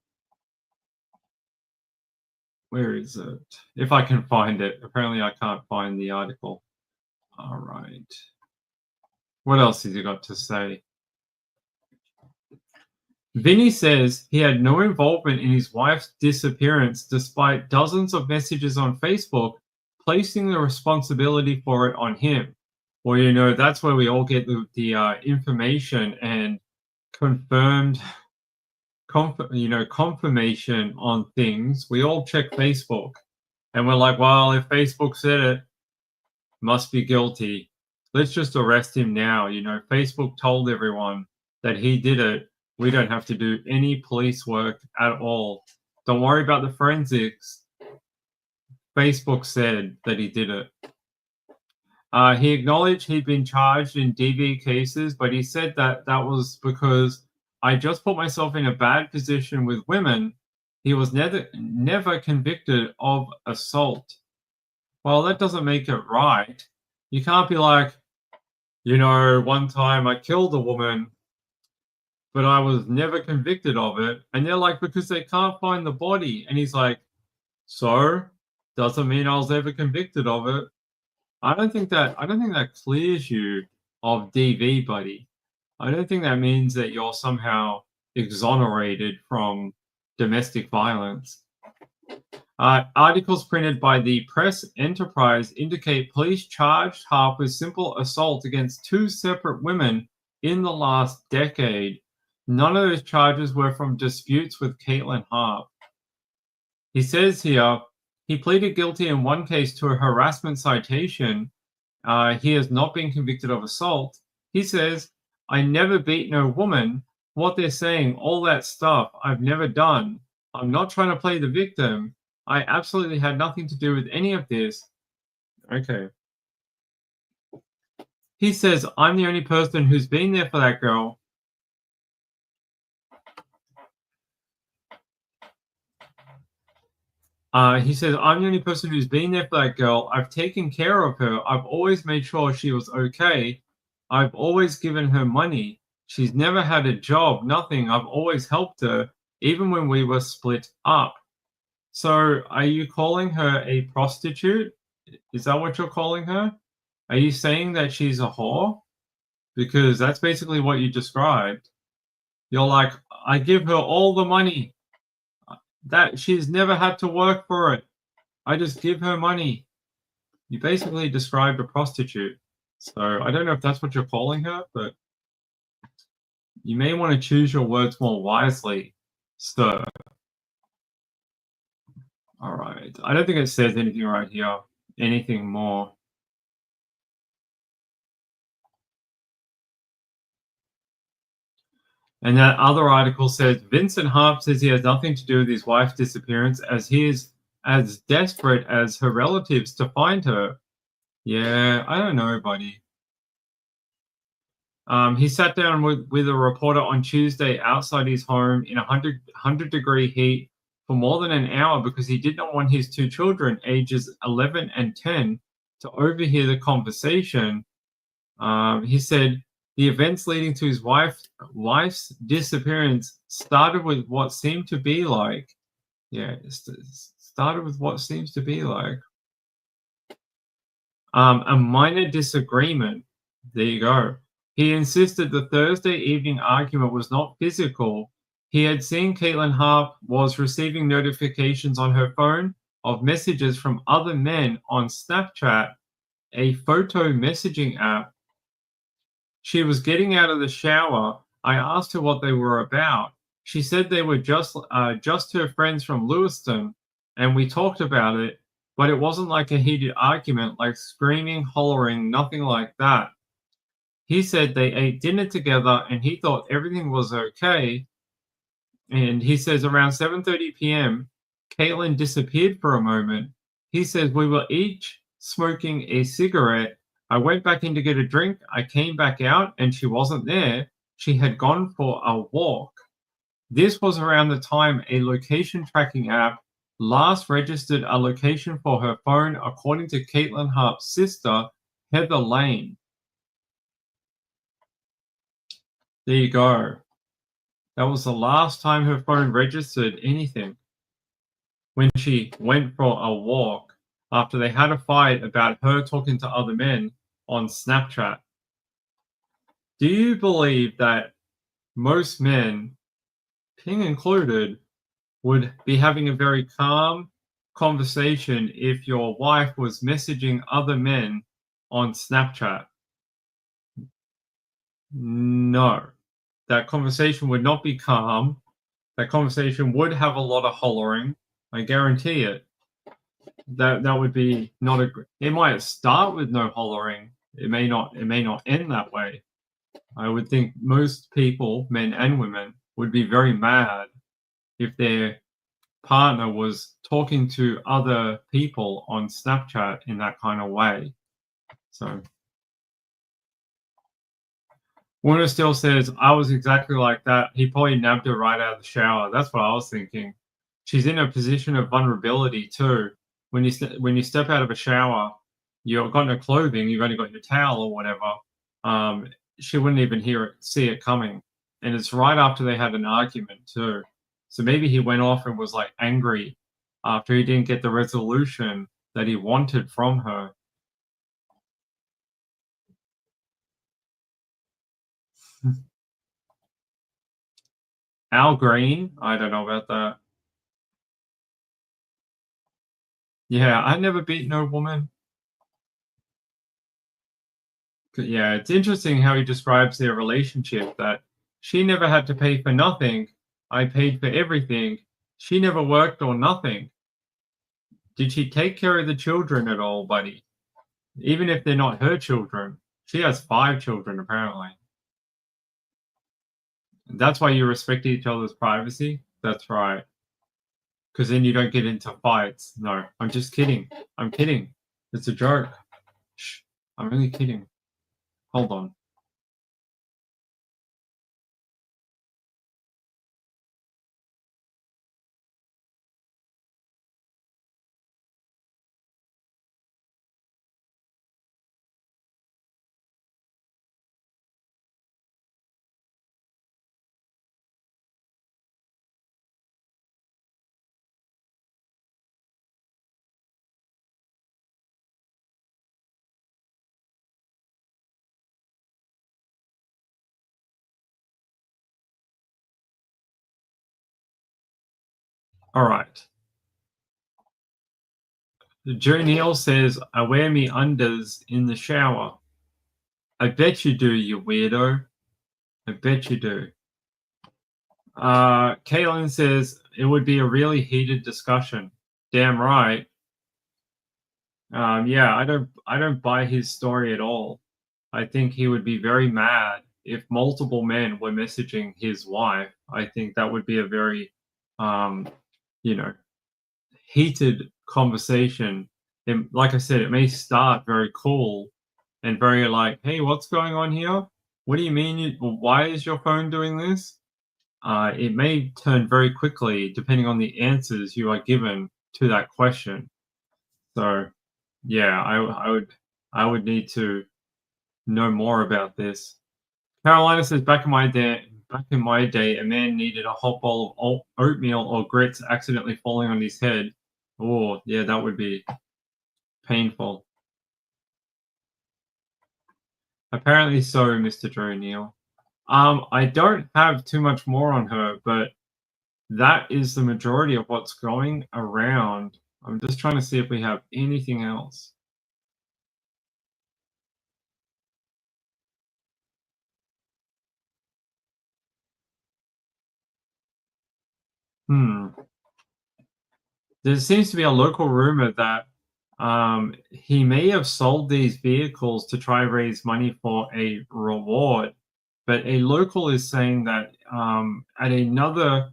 Where is it? If I can find it. Apparently I can't find the article. All right. What else has he got to say? Vinny says he had no involvement in his wife's disappearance despite dozens of messages on Facebook placing the responsibility for it on him. Well, you know, that's where we all get the information and confirmation on things. We all check Facebook and we're like, well, if Facebook said it, must be guilty. Let's just arrest him now. You know, Facebook told everyone that he did it. We don't have to do any police work at all. Don't worry about the forensics. Facebook said that he did it. He acknowledged he'd been charged in DV cases, but he said that that was because I just put myself in a bad position with women. He was never convicted of assault. Well, that doesn't make it right. You can't be like, you know, one time I killed a woman, but I was never convicted of it. And they're like, because they can't find the body. And he's like, so doesn't mean I was ever convicted of it. I don't think that clears you of DV, buddy. I don't think that means that you're somehow exonerated from domestic violence. Articles printed by the Press Enterprise indicate police charged Harp with simple assault against 2 separate women in the last decade. None of those charges were from disputes with Caitlyn Harp. He says here, he pleaded guilty in one case to a harassment citation. He has not been convicted of assault. He says, I never beat no woman. What they're saying, all that stuff, I've never done. I'm not trying to play the victim. I absolutely had nothing to do with any of this. Okay. He says, I'm the only person who's been there for that girl. He says, I'm the only person who's been there for that girl. I've taken care of her. I've always made sure she was okay. I've always given her money. She's never had a job, nothing. I've always helped her, even when we were split up. So are you calling her a prostitute? Is that what you're calling her? Are you saying that she's a whore? Because that's basically what you described. You're like, I give her all the money. That she's never had to work for it. I just give her money. You basically described a prostitute. So I don't know if that's what you're calling her, but you may want to choose your words more wisely, sir. All right. I don't think it says anything right here. Anything more. And that other article says Vincent Harp says he has nothing to do with his wife's disappearance as he is as desperate as her relatives to find her. Yeah, I don't know, buddy. He sat down with a reporter on Tuesday outside his home in 100-degree heat for more than an hour because he did not want his 2 children, ages 11 and 10, to overhear the conversation. He said, the events leading to his wife's disappearance started with what seemed to be like, a minor disagreement. There you go. He insisted the Thursday evening argument was not physical. He had seen Caitlyn Harp was receiving notifications on her phone of messages from other men on Snapchat, a photo messaging app. She was getting out of the shower. I asked her what they were about. She said they were just her friends from Lewiston, and we talked about it, but it wasn't like a heated argument, like screaming, hollering, nothing like that. He said they ate dinner together and he thought everything was okay. And he says around 7:30 p.m., Caitlyn disappeared for a moment. He says we were each smoking a cigarette. I went back in to get a drink. I came back out and she wasn't there. She had gone for a walk. This was around the time a location tracking app last registered a location for her phone, according to Caitlyn Harp's sister, Heather Lane. There you go. That was the last time her phone registered anything. When she went for a walk after they had a fight about her talking to other men on Snapchat. Do you believe that most men, Ping included, would be having a very calm conversation if your wife was messaging other men on Snapchat? No. That conversation would not be calm. That conversation would have a lot of hollering. I guarantee it. That would be not a. It might start with no hollering. It may not end that way. I would think most people, men and women, would be very mad if their partner was talking to other people on Snapchat in that kind of way. So Warner still says, I was exactly like that. He probably nabbed her right out of the shower. That's what I was thinking. She's in a position of vulnerability too. When you step out of a shower, you've got no clothing, you've only got your towel or whatever. She wouldn't even see it coming. And it's right after they had an argument too. So maybe he went off and was like angry after he didn't get the resolution that he wanted from her. Al Green? I don't know about that. Yeah, I never beat no woman. Yeah, it's interesting how he describes their relationship, that she never had to pay for nothing. I paid for everything. She never worked or nothing. Did she take care of the children at all, buddy? Even if they're not her children. She has 5 children, apparently. That's why you respect each other's privacy? That's right. Because then you don't get into fights. No, I'm just kidding. I'm kidding. It's a joke. Shh, I'm only kidding. Hold on. All right. Joe Neal says, I wear me unders in the shower. I bet you do, you weirdo. I bet you do. Caitlyn says, it would be a really heated discussion. Damn right. Yeah, I don't buy his story at all. I think he would be very mad if multiple men were messaging his wife. I think that would be a very, you know, heated conversation. And like I said, it may start very cool and very like, hey, what's going on here? What do you mean? Why is your phone doing this? It may turn very quickly depending on the answers you are given to that question. So, yeah, I would need to know more about this. Carolina says, back in my day, a man needed a hot bowl of oatmeal or grits accidentally falling on his head. Oh, yeah, that would be painful. Apparently so, Mr. Joe Neal. I don't have too much more on her, but that is the majority of what's going around. I'm just trying to see if we have anything else. There seems to be a local rumor that he may have sold these vehicles to try to raise money for a reward, but a local is saying that at another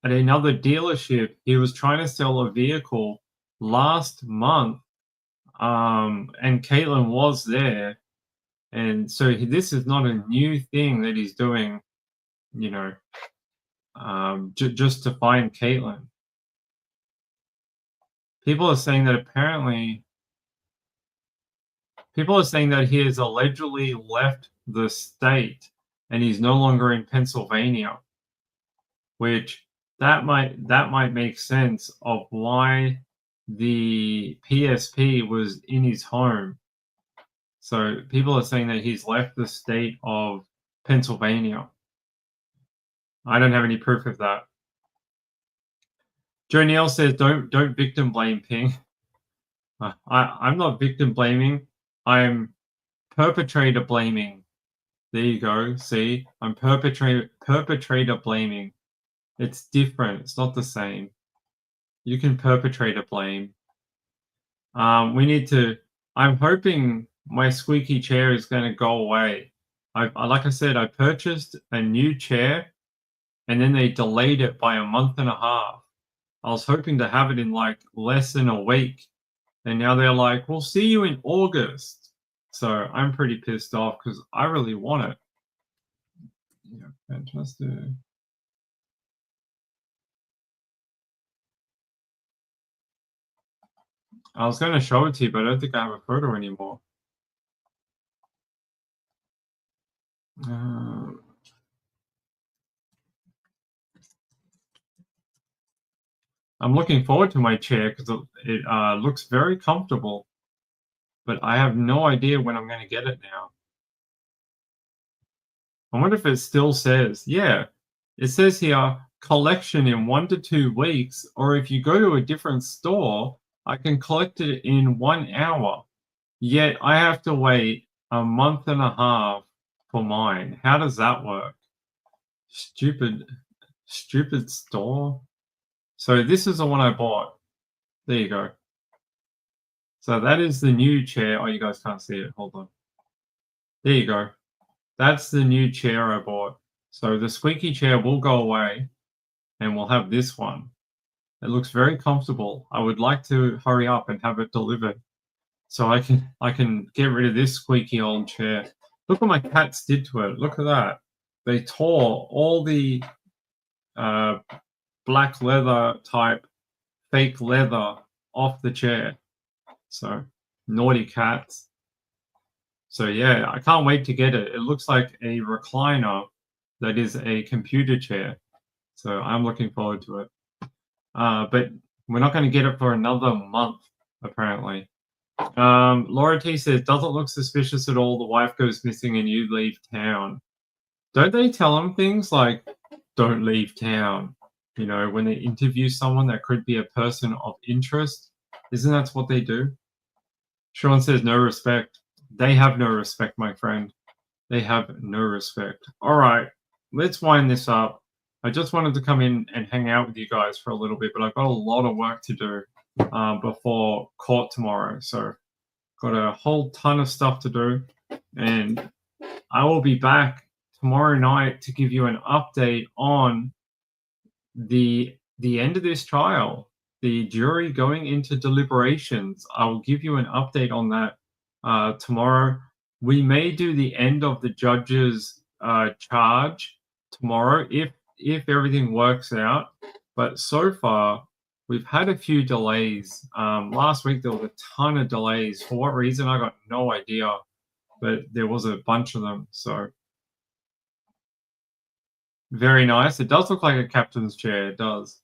dealership, he was trying to sell a vehicle last month, and Caitlyn was there, and so this is not a new thing that he's doing, you know, just to find Caitlyn. People are saying that he has allegedly left the state and he's no longer in Pennsylvania, which that might make sense of why the PSP was in his home. So people are saying that he's left the state of Pennsylvania. I don't have any proof of that. Joe Neal says, don't victim blame, Ping. I'm not victim blaming. I'm perpetrator blaming. There you go. See, I'm perpetrator blaming. It's different. It's not the same. You can perpetrator blame. We need to. I'm hoping my squeaky chair is going to go away. Like I said, I purchased a new chair, and then they delayed it by a month and a half. I was hoping to have it in like less than a week, and now they're like, "We'll see you in August." So I'm pretty pissed off because I really want it. Yeah, fantastic. I was going to show it to you, but I don't think I have a photo anymore. I'm looking forward to my chair because it looks very comfortable, but I have no idea when I'm going to get it now. I wonder if it still says, yeah, it says here, collection in 1 to 2 weeks, or if you go to a different store, I can collect it in 1 hour. Yet I have to wait a month and a half for mine. How does that work? Stupid store. So this is the one I bought. There you go. So that is the new chair. Oh, you guys can't see it. Hold on. There you go. That's the new chair I bought. So the squeaky chair will go away and we'll have this one. It looks very comfortable. I would like to hurry up and have it delivered so I can get rid of this squeaky old chair. Look what my cats did to it. Look at that. They tore all the black leather type fake leather off the chair. So naughty cats. So yeah, I can't wait to get it. It looks like a recliner that is a computer chair. So I'm looking forward to it. But we're not going to get it for another month, apparently. Laura T says, doesn't look suspicious at all. The wife goes missing and you leave town. Don't they tell them things like, don't leave town? You know, when they interview someone that could be a person of interest. Isn't that what they do? Sean says, no respect. They have no respect, my friend. They have no respect. All right, let's wind this up. I just wanted to come in and hang out with you guys for a little bit, but I've got a lot of work to do before court tomorrow. So got a whole ton of stuff to do. And I will be back tomorrow night to give you an update on the end of this trial, the jury going into deliberations. I will give you an update on that tomorrow. We may do the end of the judge's charge tomorrow if everything works out. But so far, we've had a few delays. Last week, there was a ton of delays. For what reason, I got no idea. But there was a bunch of them. So very nice. It does look like a captain's chair. It does.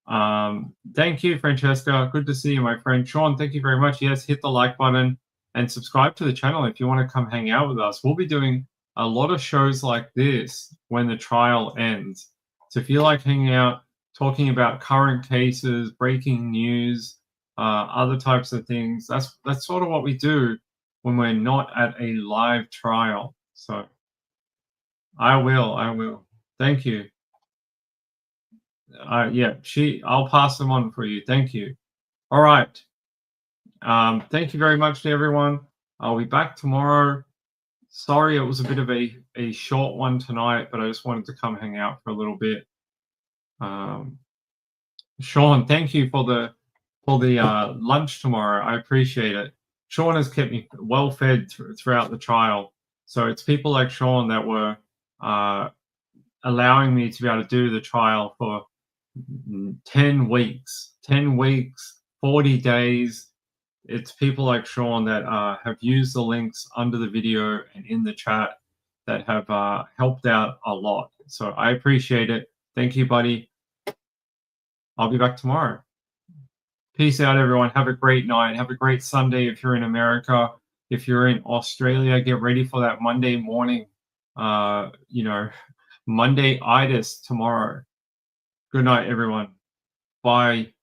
Thank you, Francesca. Good to see you, my friend. Sean, thank you very much. Yes, hit the like button and subscribe to the channel if you want to come hang out with us. We'll be doing a lot of shows like this when the trial ends. So if you like hanging out, talking about current cases, breaking news, other types of things, that's sort of what we do when we're not at a live trial. So I will. Thank you. Yeah, I'll pass them on for you. Thank you. All right. Thank you very much to everyone. I'll be back tomorrow. Sorry, it was a bit of a short one tonight, but I just wanted to come hang out for a little bit. Sean, thank you for the lunch tomorrow. I appreciate it. Sean has kept me well fed throughout the trial. So it's people like Sean that were allowing me to be able to do the trial for 10 weeks, 40 days. It's people like Sean that have used the links under the video and in the chat that have helped out a lot. So I appreciate it. Thank you, buddy. I'll be back tomorrow. Peace out, everyone. Have a great night. Have a great Sunday if you're in America. If you're in Australia, get ready for that Monday morning, Monday-itis tomorrow. Good night, everyone. Bye.